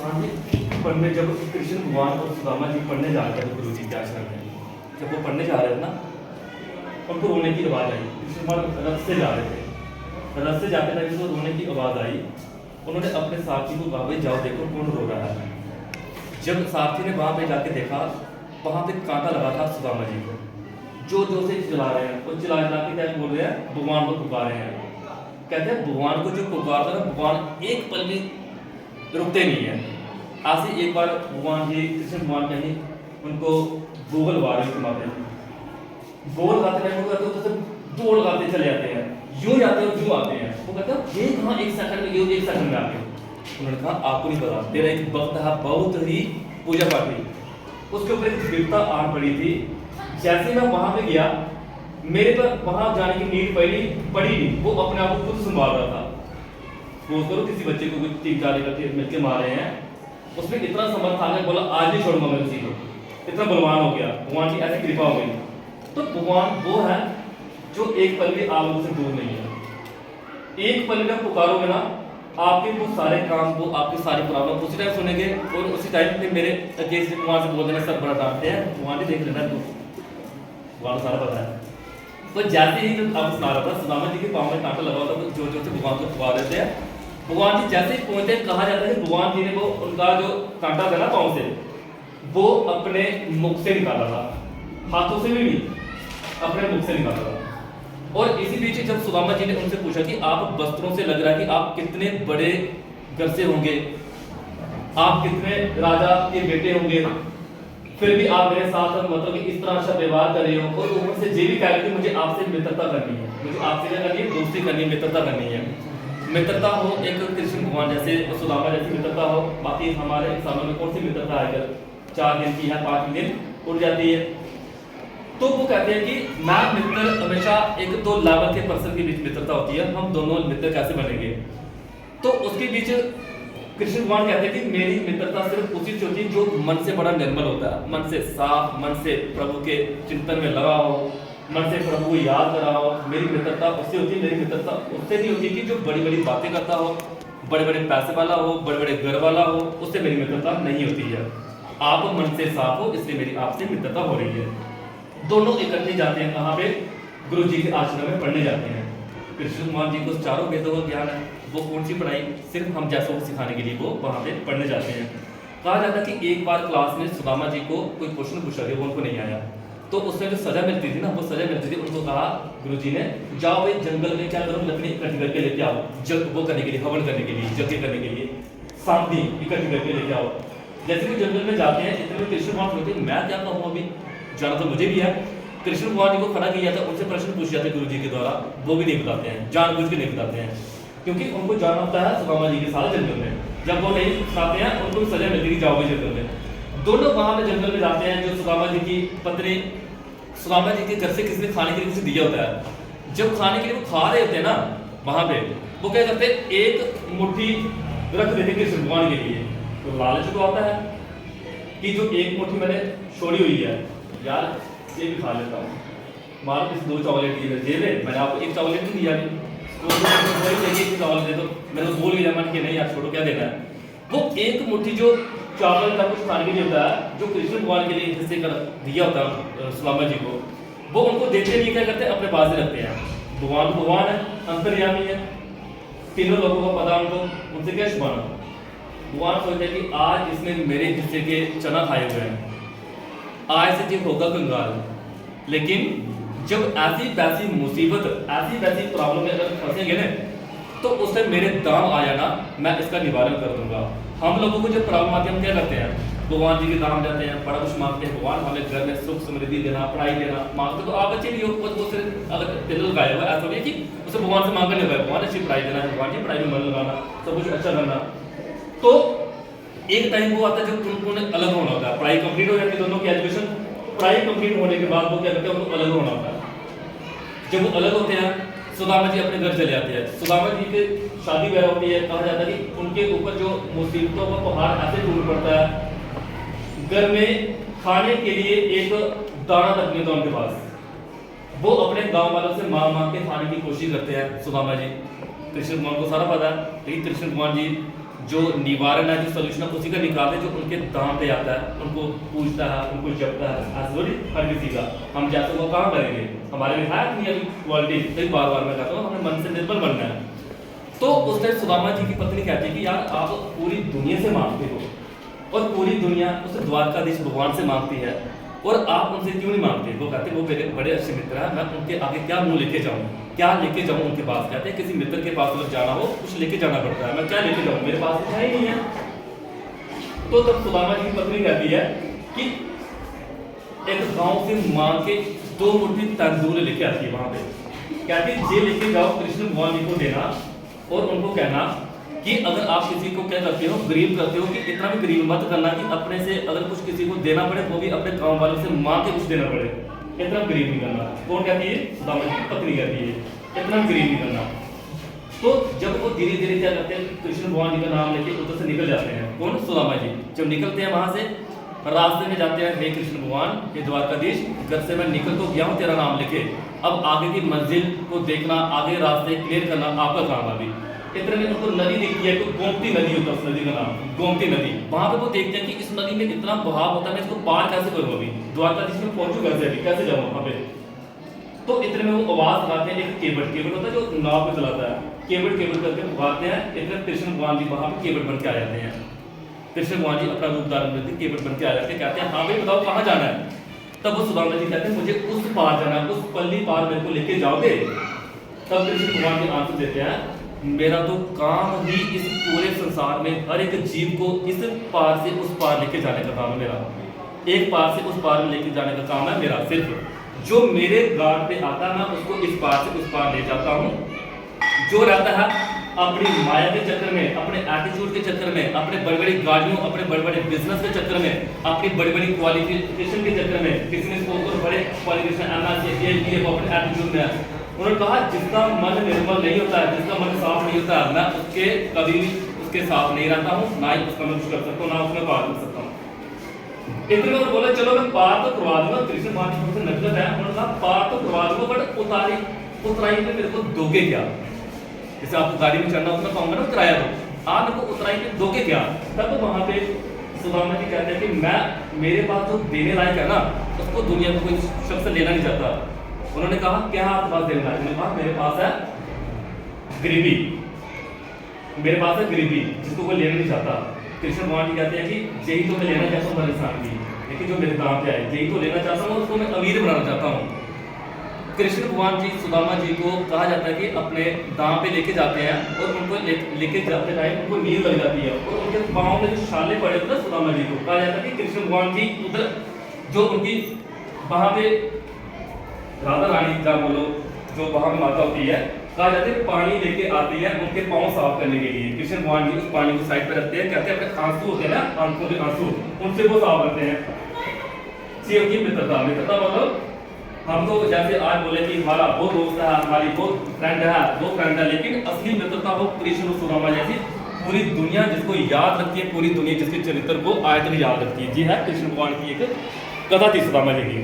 हाँ जी, पढ़ने जब कृष्ण भगवान और सुदामा जी पढ़ने जा रहे थे गुरु जी के आश्रम में, जब वो पढ़ने जा रहे थे ना, उनको रोने की आवाज़ आई। कृष्ण भगवान रथ से जा रहे थे, रथ से जाते टाइम उनको रोने की आवाज़ आई। उन्होंने अपने साथी को कहा, भाई जाओ देखो कौन रो रहा है। जब साथी ने वहाँ पे जाके देखा, वहाँ पे कांटा लगा था सुदामा जी को। जो से चिल्ला रहे हैं, वो चिल्ला के क्या बोल रहे हैं, भगवान को पुकार रहे हैं। कहते हैं भगवान को जो पुकारता है ना, भगवान एक पल भी रुकते नहीं है। आज ही एक बार भगवान जी कृष्ण भगवान कहीं उनको गोगल वार मारते हैं, गोल गाते हैं, वो कहते हैं तो दौड़ गाते चले जाते हैं, यूं जाते हैं यूं आते हैं। वो कहते हैं ये कहाँ एक सेकंड में, ये एक सेकंड में आते हो। उन्होंने कहा आपको नहीं पता, तेरा एक भक्त है बहुत ही पूजा पाठी, उसके ऊपर एक विपदा आ पड़ी थी। जैसे मैं वहां पे गया, मेरे पर वहां जाने की नीड पड़ी नहीं, वो अपने आप को खुद संभाल रहा था। वो करो किसी बच्चे को कुछ 3-4 इकट्ठे मिलकर मार रहे हैं, उसमें इतना समर्थ आ गया, बोला आज नहीं छोड़ूंगा मैं किसी को, इतना बलवान हो गया। भगवान की ऐसी कृपा हो गई। तो भगवान वो है जो एक पल भी आप लोगों से दूर नहीं है। एक पल में पुकारोगे ना, आपके वो सारे काम, वो आपकी सारी प्रॉब्लम उसी टाइम सुनेंगे। और उसी टाइम पे मेरे केस भगवान से बोल देना, सब बड़ा डांटते हैं, भगवान ही देख लेना, तो भगवान सारा पता है। तो जैसे ही जब आप सुना रहा था, सुदामा जी के पाँव में कांटा लगा था, तो जो से भगवान को पुकार रहे थे। भगवान जी जैसे ही पहुंचे, कहा जाता है भगवान जी ने वो उनका जो कांटा था ना पाँव से, वो अपने मुख से निकाला था, हाथों से भी नहीं, अपने मुख से निकाला था। और इसी बीच जब सुदामा जी ने उनसे पूछा कि आप वस्त्रों से लग रहा है कि आप कितने बड़े घर से होंगे, आप कितने राजा के बेटे होंगे, फिर भी आप मेरे साथ मतलब कि इस तरह अच्छा व्यवहार कर रहे हो, और ऊपर से ये भी कह रहे कि मुझे आपसे मित्रता करनी है, मुझे आपसे क्या करनी है, दोस्ती करनी है, मित्रता करनी है। मित्रता हो एक कृष्ण भगवान जैसे, सुदामा जैसी मित्रता हो। बाकी हमारे इंसानों में कौन सी मित्रता है, अगर 4 दिन की है 5 दिन उड़ जाती है। तो वो कहते हैं कि मैं मित्र हमेशा 1-2 लेवल के पर्सन के बीच मित्रता होती है, हम दोनों मित्र कैसे बनेंगे। तो उसके बीच कृष्ण भगवान कहते हैं कि मेरी मित्रता सिर्फ उसी से होती है जो मन से बड़ा निर्मल होता है, मन से साफ, मन से प्रभु के चिंतन में लगा हो, मन से प्रभु को याद कर रहा हो। मेरी मित्रता उससे होती है, मेरी मित्रता उससे नहीं होती कि जो बड़ी बड़ी बातें करता हो, बड़े बड़े पैसे वाला हो, बड़े बड़े घर वाला हो, उससे मेरी मित्रता नहीं होती है। आप मन से साफ हो, इसलिए मेरी आपसे मित्रता हो रही है। दोनों इकट्ठे जाते हैं कहाँ पे, गुरु जी के आश्रम में पढ़ने जाते हैं। कृष्ण भगवान जी को चारों वेदों का ज्ञान है, वो कौन सी पढ़ाई सिर्फ हम जैसों को सिखाने के लिए वो वहाँ पे पढ़ने जाते हैं। कहा जाता है कि एक बार क्लास में सुदामा जी को कोई क्वेश्चन पूछा गया, वो उनको नहीं आया, तो उसमें जो सजा मिलती थी ना, वो सजा मिलती थी, उनको कहा गुरुजी ने, जाओ भाई जंगल में क्या करो, लकड़ी इकट्ठी करके लेके आओ, जग वो करने के लिए, हवन करने के लिए, यज्ञ करने के लिए सामग्री इकट्ठी करके लेके आओ। जैसे वो जंगल में जाते हैं, इतने में कृष्ण भगवान सोचते हैं मैं क्या कहूँ, अभी जाना तो मुझे भी है। कृष्ण भगवान जी को खड़ा किया था, उनसे प्रश्न पूछ जाते गुरु जी के द्वारा, वो भी नहीं बताते हैं, जानबूझ के नहीं बताते हैं, क्योंकि उनको जाना होता है सुदामा जी के साथ जंगल में। जब वो नहीं खाते हैं, उनको सजा मिलती है, जाओ भाई जंगल में। दोनों वहां पे जंगल में जाते हैं। जो सुदामा जी की पत्नी, सुदामा जी के घर से किसी ने खाने के लिए कुछ दिया होता है, जब खाने के लिए वो खा रहे होते हैं ना, वहां पे वो क्या करते हैं, एक मुट्ठी रख देते कृष्ण भगवान के लिए। तो लालच तो आता है कि जो एक मुट्ठी मैंने छोड़ी हुई है, यार ये भी खा लेता हूँ, मारो किसी 2 चॉकलेट की जेब है, मैंने आपको 1 चॉकलेट नहीं दिया, तो वही चाहिए कि चॉकलेट दे दो। मैंने तो बोल गया मन कि नहीं यार छोड़ो, क्या देना है। वो एक मुट्ठी जो चावल का कुछ खाने के लिए होता है, जो कृष्ण भगवान के लिए हिस्से कर दिया होता है सुदामा जी को, वो उनको देते नहीं, क्या करते हैं, अपने पास रखते हैं। भगवान तो भगवान है, अंतर्यामी है, तीनों लोगों को पता, उनको उनसे क्या छुपाना। भगवान सोचते हैं कि आज इसने मेरे हिस्से के चना खाए हुए हैं, आज से ये होगा कंगाल। लेकिन जब ऐसी वैसी मुसीबत, ऐसी वैसी प्रॉब्लम में अगर फंसेंगे ना, तो उससे मेरे दाम आया ना, मैं इसका निवारण कर दूंगा। हम लोगों को जब प्रॉब्लम आती है, हम क्या करते हैं, भगवान जी के दाम जाते हैं, बड़ा कुछ मांगते हैं, भगवान हमें घर में सुख समृद्धि देना, पढ़ाई देना मांगते। तो आप बच्चे भी हो, दूसरे अगर दिल लगाए हुआ, ऐसा नहीं है कि उसे भगवान से मांगने लगा, भगवान अच्छी पढ़ाई देना है, भगवान जी पढ़ाई में मन लगाना, सब कुछ अच्छा करना। तो एक टाइम वो आता है जब उन्होंने अलग होना होता है, पढ़ाई कंप्लीट हो जाती है, दोनों की एजुकेशन, पढ़ाई कंप्लीट होने के बाद वो क्या करते हैं, उनको अलग होना होता है। जब वो अलग होते हैं, सुदामा जी अपने घर चले जाते हैं। सुदामा जी की शादी ब्याह होती है, कहा जाता है कि उनके ऊपर जो मुसीबतों का पहाड़ ऐसे टूट पड़ता है, घर में खाने के लिए एक दाना तक नहीं था उनके पास। वो अपने गांव वालों से मांग मांग के खाने की कोशिश करते हैं सुदामा जी। कृष्ण भगवान को सारा पता है, लेकिन कृष्ण भगवान जी जो निवारण है, जो सोल्यूशन है, उसी का निकालते जो उनके दाम पे आता है, उनको पूछता है, उनको जपता है। ऐसा हर किसी का हम जैसे वो कहाँ करेंगे, हमारे में है नहीं अभी क्वालिटी। कई बार बार मैं कहता हूँ हमें मन से निर्बल बनना है। तो उस टाइम सुदामा जी की पत्नी कहती है कि यार आप पूरी दुनिया से मांगते हो और पूरी दुनिया उस द्वारकाधीश भगवान से मांगती है और आप उनसे क्यों नहीं मांगते। वो कहते वो मेरे बड़े अच्छे मित्र हैं, मैं उनके आगे क्या मुंह लेके जाऊँ, क्या लेके जाऊँ उनके पास। कहते हैं किसी मित्र के पास अगर जाना हो कुछ लेके जाना पड़ता है, मैं क्या लेके जाऊँ, मेरे पास कुछ है ही नहीं है। तो तब सुदामा जी की पत्नी कहती है कि एक गांव से मांग के 2 मुट्ठी तंदूर लेके आती है वहां पे। कहती ये लेके जाओ कृष्ण भगवान जी को देना और उनको कहना कि अगर आप किसी को क्या करते हो, गरीब करते हो, कि इतना भी गरीब मत करना कि अपने से अगर कुछ किसी को देना पड़े वो भी अपने गांव वालों से मांग के कुछ देना पड़े, इतना गरीब नहीं करना। कौन कहती है, सुदामा जी की पत्नी कहती है इतना गरीब नहीं करना। तो जब वो धीरे धीरे क्या करते हैं, कृष्ण भगवान जी का नाम लेके उधर से निकल जाते हैं। कौन, सुदामा जी। जब निकलते हैं वहां से रास्ते में जाते हैं, हे कृष्ण भगवान, हे द्वारकाधीश, घर से मैं निकल तो गया हूँ तेरा नाम लेके, अब आगे की मंजिल को देखना, आगे रास्ते क्लियर करना आपका काम है। अभी इतने में उनको नदी दिखती है, गोमती नदी होता है उस नदी का नाम, गोमती नदी। वहां पे वो देखते हैं कि इस नदी में इतना बहाव होता है, मैं इसको पार कैसे करूँ, अभी द्वारकाधीश में पहुंचू कैसे, अभी कैसे जाऊँ वहां पे। तो इतने में वो आवाज लगाते हैं, एक केवट होता है जो नाव पे चलाता है, केवट करके पुकारते हैं। इतने कृष्ण भगवान जी वहां पे केवट बन के आ जाते हैं। कृष्ण भगवान जी अपना रूप धारण करके केवट बन के आ जाते हैं। कहते हैं हाँ भाई बताओ कहाँ जाना है। तब वो सुदामा जी कहते हैं मुझे उस पार जाना है, उस पल्ली पार मेरे को लेके जाओगे। तब कृष्ण भगवान जी आंसर देते हैं, मेरा तो काम ही इस पूरे संसार में हर एक जीव को इस पार से उस पार लेके जाने का काम है मेरा। एक पार से उस पार में लेके जाने का काम है मेरा। सिर्फ जो मेरे गार्ड पे आता है मैं उसको इस पार से उस पार ले जाता हूँ। जो रहता है अपनी माया के चक्कर में, अपने एटीट्यूड के चक्कर में, अपने बड़ी बड़ी गाड़ियों, अपने बड़े बड़े बिजनेस के चक्कर में, अपनी बड़ी बड़ी क्वालिफिकेशन के चक्कर में, किसी ने बड़े क्वालिफिकेशन MSc वो अपने एटीट्यूड में। उन्होंने कहा जिसका मन निर्मल नहीं होता है, जिसका मन साफ नहीं होता है, मैं उसके कभी भी उसके साथ नहीं रहता हूँ, ना ही उसका मैं कुछ कर सकता हूँ, ना उसमें पार कर सकता हूँ। इतने में बोले चलो मैं पार तो करवा दूंगा, कृष्ण भगवान से नजर है। उन्होंने कहा पार तो करवा दूंगा बट उतराई पे मेरे को दोगे क्या। जैसे आपको गाड़ी में चढ़ना उतना कहूंगा ना किराया दो, आप मेरे को उतराई पे दोगे क्या। तब तो वहां पे सुदामा जी कहते हैं कि मैं, मेरे पास जो देने लायक है ना उसको दुनिया में कोई शख्स लेना नहीं चाहता। उन्होंने कहा क्या आपके पास देने लायक, मैंने कहा मेरे पास है गरीबी, मेरे पास है गरीबी जिसको कोई लेना नहीं चाहता। कृष्ण भगवान जी कहते हैं कि यही तो मैं लेना चाहता हूँ हर इंसान की, लेकिन जो मेरे दाम पे आए यही तो लेना चाहता हूँ, उसको मैं अमीर बनाना चाहता हूँ। कृष्ण भगवान जी सुदामा जी को कहा जाता है कि अपने दाम पे लेके जाते हैं और उनको लेके जाते टाइम उनको नींद लग जाती है और उनके पाँव में जो छाले पड़े होते हैं सुदामा जी को, कहा जाता है कि कृष्ण भगवान जी उधर जो उनकी वहाँ पे राधा रानी का बोलो जो वहाँ पे माता होती है, कहा जाता है पानी लेके आती है उनके पाँव साफ करने के लिए। कृष्ण भगवान जी उस पानी को साइड पे रखते हैं, कहते हैं अपने आंसू होते हैं ना, आंखों के आंसू, उनसे वो साफ करते हैं। ये होती है मित्रता। मित्रता मतलब हम तो जैसे आज बोले कि हमारा वो दोस्त है, हमारी वो फ्रेंड है, वो फ्रेंड है, लेकिन असली मित्रता वो कृष्ण और सुदामा जैसी पूरी दुनिया जिसको याद रखती है, पूरी दुनिया जिसके चरित्र को आज तक याद रखती है। जी है कृष्ण भगवान की एक कथा थी सुदामा जी की।